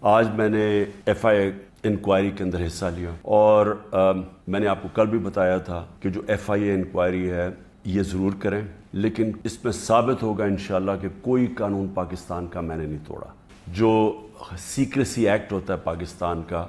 آج میں نے ایف آئی انکوائری کے اندر حصہ لیا اور میں نے آپ کو کل بھی بتایا تھا کہ جو ایف آئی اے انکوائری ہے یہ ضرور کریں، لیکن اس میں ثابت ہوگا انشاءاللہ کہ کوئی قانون پاکستان کا میں نے نہیں توڑا۔ جو سیکریسی ایکٹ ہوتا ہے پاکستان کا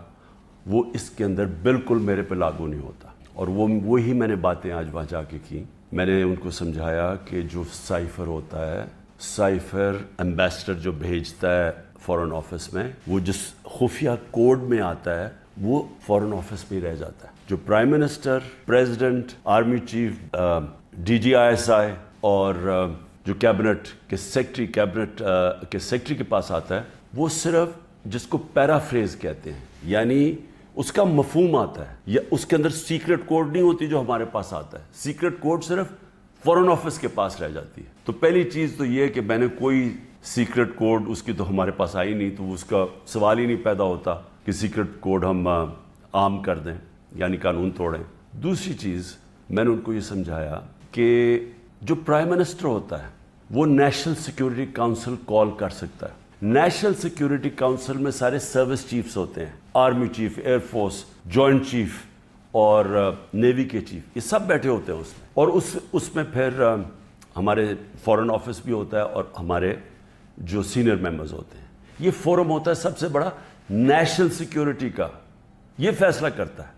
وہ اس کے اندر بالکل میرے پہ لاگو نہیں ہوتا، اور وہی میں نے باتیں آج وہاں جا کے کی۔ میں نے ان کو سمجھایا کہ جو سائفر ہوتا ہے، سائفر ایمبیسڈر جو بھیجتا ہے فورن آفس میں، وہ جس خفیہ کوڈ میں آتا ہے وہ فورن آفس میں ہی رہ جاتا ہے۔ جو prime minister, president, army chief, D G I S I اور جو کیبنٹ کے سیکٹری کے پاس آتا ہے، وہ صرف جس کو پیرافریز کہتے ہیں، یعنی اس کا مفہوم آتا ہے، یا اس کے اندر سیکرٹ کوڈ نہیں ہوتی جو ہمارے پاس آتا ہے۔ سیکرٹ کوڈ صرف فورن آفس کے پاس رہ جاتی ہے۔ تو پہلی چیز تو یہ کہ میں نے کوئی سیکرٹ کوڈ اس کی تو ہمارے پاس آئی نہیں، تو اس کا سوال ہی نہیں پیدا ہوتا کہ سیکرٹ کوڈ ہم عام کر دیں، یعنی قانون توڑیں۔ دوسری چیز میں نے ان کو یہ سمجھایا کہ جو پرائم منسٹر ہوتا ہے وہ نیشنل سیکیورٹی کاؤنسل کال کر سکتا ہے۔ نیشنل سیکیورٹی کاؤنسل میں سارے سروس چیفز ہوتے ہیں، army chief, air force, joint chief اور نیوی کے چیف، یہ سب بیٹھے ہوتے ہیں اس میں، اور اس میں پھر ہمارے فورن آفس بھی ہوتا ہے اور ہمارے جو سینئر ممبرز ہوتے ہیں۔ یہ فورم ہوتا ہے سب سے بڑا نیشنل سیکیورٹی کا، یہ فیصلہ کرتا ہے۔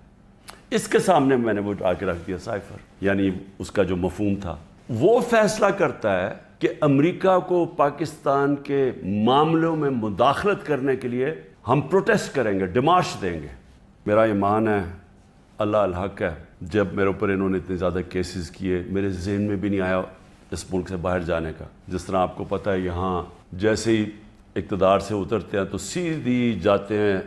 اس کے سامنے میں نے وہ آ کے رکھ دیا سائفر، یعنی اس کا جو مفہوم تھا، وہ فیصلہ کرتا ہے کہ امریکہ کو پاکستان کے معاملوں میں مداخلت کرنے کے لیے ہم پروٹیسٹ کریں گے، ڈیمارش دیں گے۔ میرا ایمان ہے، اللہ الحق ہے، جب میرے اوپر انہوں نے اتنے زیادہ کیسز کیے، میرے ذہن میں بھی نہیں آیا اس ملک سے باہر جانے کا۔ جس طرح آپ کو پتہ ہے یہاں جیسے ہی اقتدار سے اترتے ہیں تو سیدھی جاتے ہیں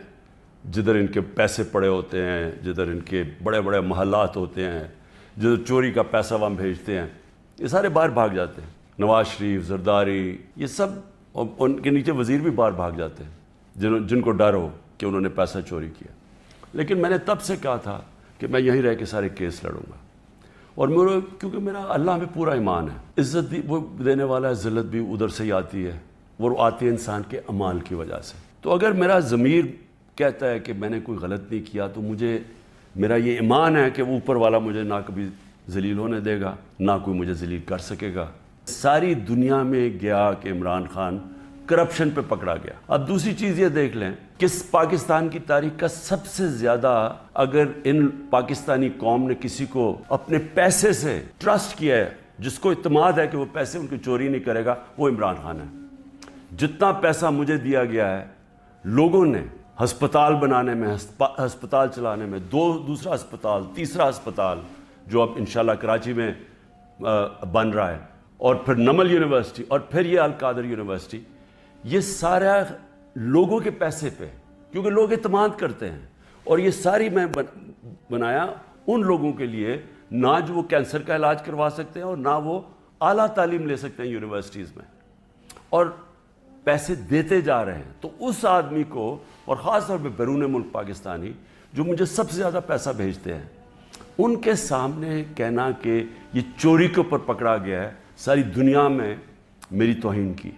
جدھر ان کے پیسے پڑے ہوتے ہیں، جدھر ان کے بڑے بڑے محلات ہوتے ہیں، جدھر چوری کا پیسہ وہاں بھیجتے ہیں، یہ سارے باہر بھاگ جاتے ہیں۔ نواز شریف، زرداری، یہ سب، ان کے نیچے وزیر بھی باہر بھاگ جاتے ہیں جن کو ڈر ہو کہ انہوں نے پیسہ چوری کیا۔ لیکن میں نے تب سے کہا تھا کہ میں یہیں رہ کے سارے کیس لڑوں گا، اور کیونکہ میرا اللہ میں پورا ایمان ہے، عزت بھی وہ دینے والا ہے، ذلت بھی ادھر سے ہی آتی ہے، وہ آتی ہے انسان کے اعمال کی وجہ سے۔ تو اگر میرا ضمیر کہتا ہے کہ میں نے کوئی غلط نہیں کیا، تو میرا یہ ایمان ہے کہ وہ اوپر والا مجھے نہ کبھی ذلیل ہونے دے گا، نہ کوئی مجھے ذلیل کر سکے گا۔ ساری دنیا میں گیا کہ عمران خان کرپشن پہ پکڑا گیا۔ اب دوسری چیز یہ دیکھ لیں کہ پاکستان کی تاریخ کا سب سے زیادہ اگر ان پاکستانی قوم نے کسی کو اپنے پیسے سے ٹرسٹ کیا ہے، جس کو اعتماد ہے کہ وہ پیسے ان کی چوری نہیں کرے گا، وہ عمران خان ہے۔ جتنا پیسہ مجھے دیا گیا ہے لوگوں نے ہسپتال بنانے میں، ہسپتال چلانے میں، دوسرا ہسپتال، تیسرا ہسپتال جو اب انشاءاللہ کراچی میں بن رہا ہے، اور پھر نمل یونیورسٹی، اور پھر یہ القادر یونیورسٹی، یہ سارا لوگوں کے پیسے پہ، کیونکہ لوگ اعتماد کرتے ہیں۔ اور یہ ساری میں بنایا ان لوگوں کے لیے، نہ جو وہ کینسر کا علاج کروا سکتے ہیں اور نہ وہ اعلیٰ تعلیم لے سکتے ہیں یونیورسٹیز میں، اور پیسے دیتے جا رہے ہیں۔ تو اس آدمی کو، اور خاص طور پہ بیرون ملک پاکستانی جو مجھے سب سے زیادہ پیسہ بھیجتے ہیں، ان کے سامنے کہنا کہ یہ چوری کے اوپر پکڑا گیا ہے، ساری دنیا میں میری توہین کی۔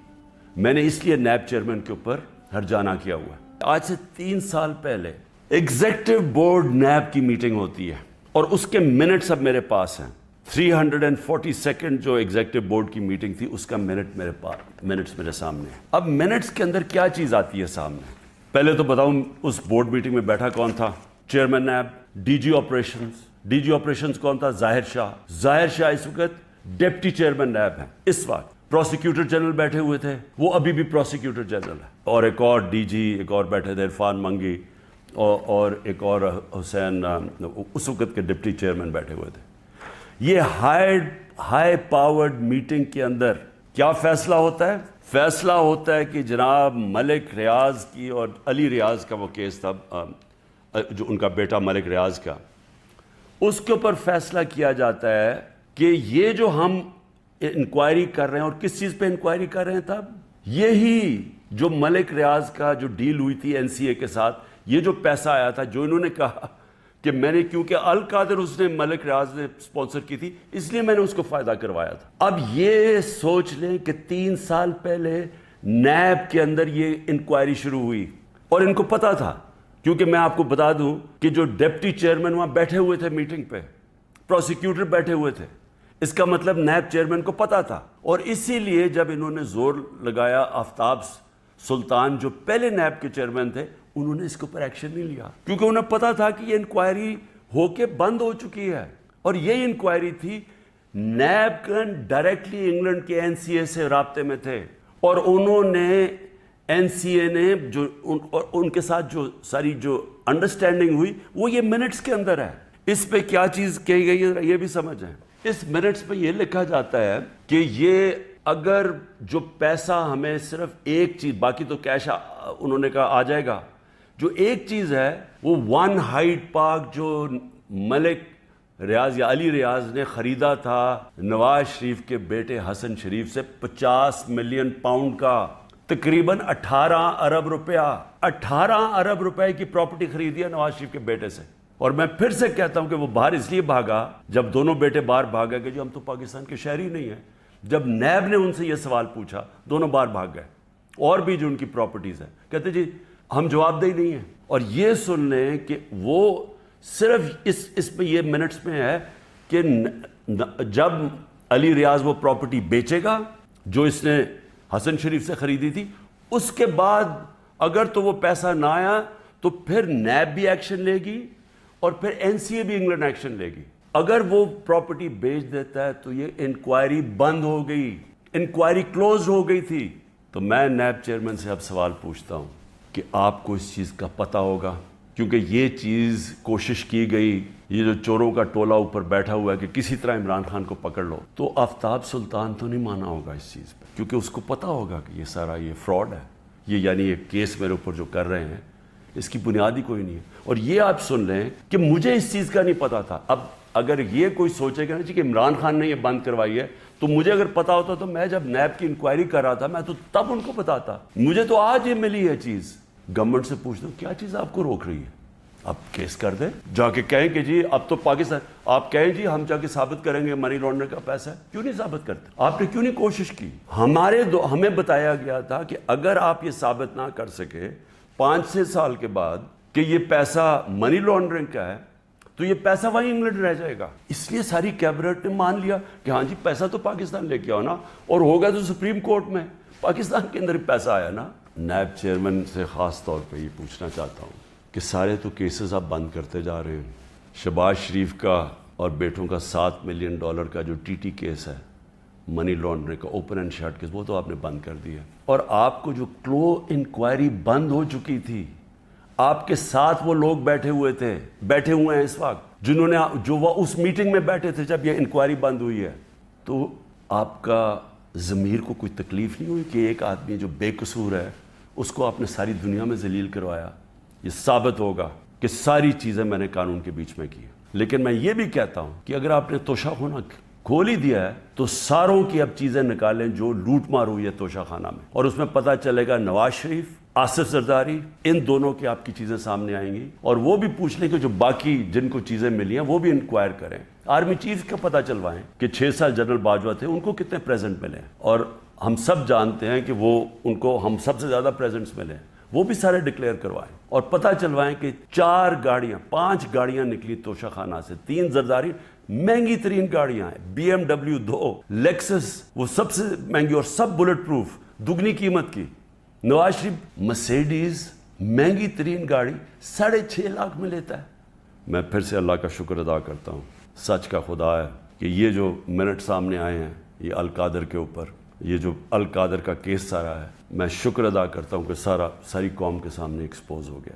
میں نے اس لیے نیب چیئرمین کے اوپر ہرجانہ کیا ہوا ہے۔ آج سے 3 سال پہلے ایگزیکٹو بورڈ نیب کی میٹنگ ہوتی ہے، اور اس کے منٹس اب میرے پاس ہیں۔ 342 جو ایگزیکٹو بورڈ کی میٹنگ تھی، اس کا منٹس میرے سامنے ہیں۔ اب منٹس کے اندر کیا چیز آتی ہے سامنے؟ پہلے تو بتاؤں اس بورڈ میٹنگ میں بیٹھا کون تھا؟ Chairman NAB, D G operations کون تھا؟ ظاہر شاہ اس وقت ڈپٹی چیئرمین نیب ہیں۔ اس وقت پروسیکیوٹر جنرل بیٹھے ہوئے تھے، وہ ابھی بھی پروسیکیوٹر جنرل ہے، اور ایک اور ڈی جی ایک اور بیٹھے تھے، عرفان منگی، اور ایک اور حسین، اس وقت کے ڈپٹی چیئرمین بیٹھے ہوئے تھے۔ یہ ہائی پاورڈ میٹنگ کے اندر کیا فیصلہ ہوتا ہے؟ فیصلہ ہوتا ہے کہ جناب ملک ریاض کی، اور علی ریاض کا وہ کیس تھا، جو ان کا بیٹا ملک ریاض کا، اس کے اوپر فیصلہ کیا جاتا ہے کہ یہ جو ہم انکوائری کر رہے ہیں، اور کس چیز پہ انکوائری کر رہے ہیں تب؟ یہی جو ملک ریاض کا جو ڈیل ہوئی تھی این سی اے کے ساتھ، یہ جو پیسہ آیا تھا، جو انہوں نے کہا کہ میں نے، کیونکہ القادر اس نے ملک ریاض نے سپانسر کی تھی، اس لیے میں نے اس کو فائدہ کروایا تھا۔ اب یہ سوچ لیں کہ 3 سال پہلے نیب کے اندر یہ انکوائری شروع ہوئی، اور ان کو پتا تھا، کیونکہ میں آپ کو بتا دوں کہ جو ڈپٹی چیئرمین وہاں بیٹھے ہوئے تھے میٹنگ پہ، پروسیکیوٹر بیٹھے ہوئے تھے، اس کا مطلب نیب چیئرمین کو پتا تھا. اور اسی لیے جب انہوں نے زور لگایا، آفتاب سلطان جو پہلے نیب کے چیئرمین تھے، انہوں نے اس کے اوپر ایکشن نہیں لیا، کیونکہ انہیں پتا تھا کہ یہ انکوائری ہو کے بند ہو چکی ہے. اور یہ انکوائری تھی، نیب ڈائریکٹلی انگلینڈ کے این سی اے سے رابطے میں تھے، اور انہوں نے این سی اے نے جو ان کے ساتھ جو ساری جو انڈرسٹینڈنگ ہوئی وہ یہ منٹس کے اندر ہے. اس پہ کیا چیز کہی گئی ہے یہ بھی سمجھیں. اس منٹس پہ یہ لکھا جاتا ہے کہ یہ اگر جو پیسہ ہمیں صرف ایک چیز، باقی تو کیش انہوں نے کہا آ جائے گا، جو ایک چیز ہے وہ ون ہائیڈ پارک جو ملک ریاض یا علی ریاض نے خریدا تھا نواز شریف کے بیٹے حسن شریف سے 50 ملین پاؤنڈ کا، تقریباً 18 ارب روپیہ، 18 ارب روپے کی پراپرٹی خریدی ہے نواز شریف کے بیٹے سے. اور میں پھر سے کہتا ہوں کہ وہ باہر اس لیے بھاگا، جب دونوں بیٹے باہر بھاگے کہ جو ہم تو پاکستان کے شہری نہیں ہیں. جب نیب نے ان سے یہ سوال پوچھا، دونوں باہر بھاگ گئے. اور بھی جو ان کی پراپرٹیز ہیں، کہتے جی ہم جواب دہی نہیں ہیں. اور یہ سن لیں کہ وہ صرف اس میں یہ منٹس میں ہے کہ جب علی ریاض وہ پراپرٹی بیچے گا جو اس نے حسن شریف سے خریدی تھی، اس کے بعد اگر تو وہ پیسہ نہ آیا تو پھر نیب بھی ایکشن لے گی اور پھر این سی اے بھی انگلینڈ ایکشن لے گی. اگر وہ پراپرٹی بیچ دیتا ہے تو یہ انکوائری بند ہو گئی، انکوائری کلوز ہو گئی تھی. تو میں نیب چیئرمین سے اب سوال پوچھتا ہوں کہ آپ کو اس چیز کا پتہ ہوگا، کیونکہ یہ چیز کوشش کی گئی، یہ جو چوروں کا ٹولہ اوپر بیٹھا ہوا ہے کہ کسی طرح عمران خان کو پکڑ لو، تو آفتاب سلطان تو نہیں مانا ہوگا اس چیز پہ، کیونکہ اس کو پتہ ہوگا کہ یہ سارا یہ فراڈ ہے، یہ یعنی یہ کیس میرے اوپر جو کر رہے ہیں اس کی بنیاد ہی کوئی نہیں ہے. اور یہ آپ سن لیں کہ مجھے اس چیز کا نہیں پتا تھا. اب اگر یہ کوئی سوچے گا نا جی کہ عمران خان نے یہ بند کروائی ہے، تو مجھے اگر پتا ہوتا تو میں جب نیب کی انکوائری کر رہا تھا میں تو تب ان کو بتاتا. مجھے تو آج یہ ملی ہے چیز. گورنمنٹ سے پوچھ دو کیا چیز آپ کو روک رہی ہے، آپ کیس کر دیں، جا کے کہیں کہ جی اب تو پاکستان، آپ کہیں جی ہم جا کے ثابت کریں گے منی لانڈرنگ کا پیسہ ہے. کیوں نہیں ثابت کرتے؟ آپ نے کیوں نہیں کوشش کی؟ ہمیں بتایا گیا تھا کہ اگر آپ یہ ثابت نہ کر سکے 5-6 سال کے بعد کہ یہ پیسہ منی لانڈرنگ کا ہے تو یہ پیسہ وہیں انگلینڈ رہ جائے گا. اس لیے ساری کیبنٹ نے مان لیا کہ ہاں جی پیسہ تو پاکستان لے کے آؤ نا، اور ہوگا تو سپریم کورٹ میں پاکستان کے اندر پیسہ آیا نا. نیب چیئرمین سے خاص طور پہ یہ پوچھنا چاہتا ہوں کہ سارے تو کیسز آپ بند کرتے جا رہے ہیں. شہباز شریف کا اور بیٹوں کا $7 ملین کا جو ٹی ٹی کیس ہے، منی لانڈرنگ کا اوپن اینڈ شٹ کیس، وہ تو آپ نے بند کر دیا. اور آپ کو جو کلو انکوائری بند ہو چکی تھی، آپ کے ساتھ وہ لوگ بیٹھے ہوئے ہیں اس وقت، جنہوں نے جو وہ اس میٹنگ میں بیٹھے تھے جب یہ انکوائری بند ہوئی ہے. تو آپ کا ضمیر کو کوئی تکلیف نہیں ہوئی کہ ایک آدمی جو بے قصور ہے اس کو آپ نے ساری دنیا میں ذلیل کروایا؟ یہ ثابت ہوگا کہ ساری چیزیں میں نے قانون کے بیچ میں کی. لیکن میں یہ بھی کہتا ہوں کہ اگر آپ نے توشہ خانہ کھول ہی دیا ہے تو ساروں کی اب چیزیں نکالیں جو لوٹ مار ہوئی ہے توشہ خانہ میں، اور اس میں پتہ چلے گا نواز شریف، آصف زرداری، ان دونوں کی آپ کی چیزیں سامنے آئیں گی. اور وہ بھی پوچھ لیں کہ جو باقی جن کو چیزیں ملی ہیں وہ بھی انکوائر کریں. آرمی چیف کا پتہ چلوائیں کہ 6 سال جنرل باجوہ تھے، ان کو کتنے پریزنٹ ملے ہیں، اور ہم سب جانتے ہیں کہ وہ ان کو ہم سب سے زیادہ پریزنٹس ملے ہیں، وہ بھی سارے ڈکلیئر کروائیں. اور پتہ چلوائیں کہ 5 گاڑیاں نکلی توشہ خانہ سے، 3 زرداری، مہنگی ترین گاڑیاں ہیں، BMW 2، لیکسس وہ سب سے مہنگی اور سب بلٹ پروف، دگنی قیمت کی. نواز شریف مرسیڈیز مہنگی ترین گاڑی 6.5 لاکھ میں لیتا ہے. میں پھر سے اللہ کا شکر ادا کرتا ہوں، سچ کا خدا ہے کہ یہ جو منٹ سامنے آئے ہیں یہ القادر کے اوپر، یہ جو القادر کا کیس سارا ہے، میں شکر ادا کرتا ہوں کہ ساری قوم کے سامنے ایکسپوز ہو گیا.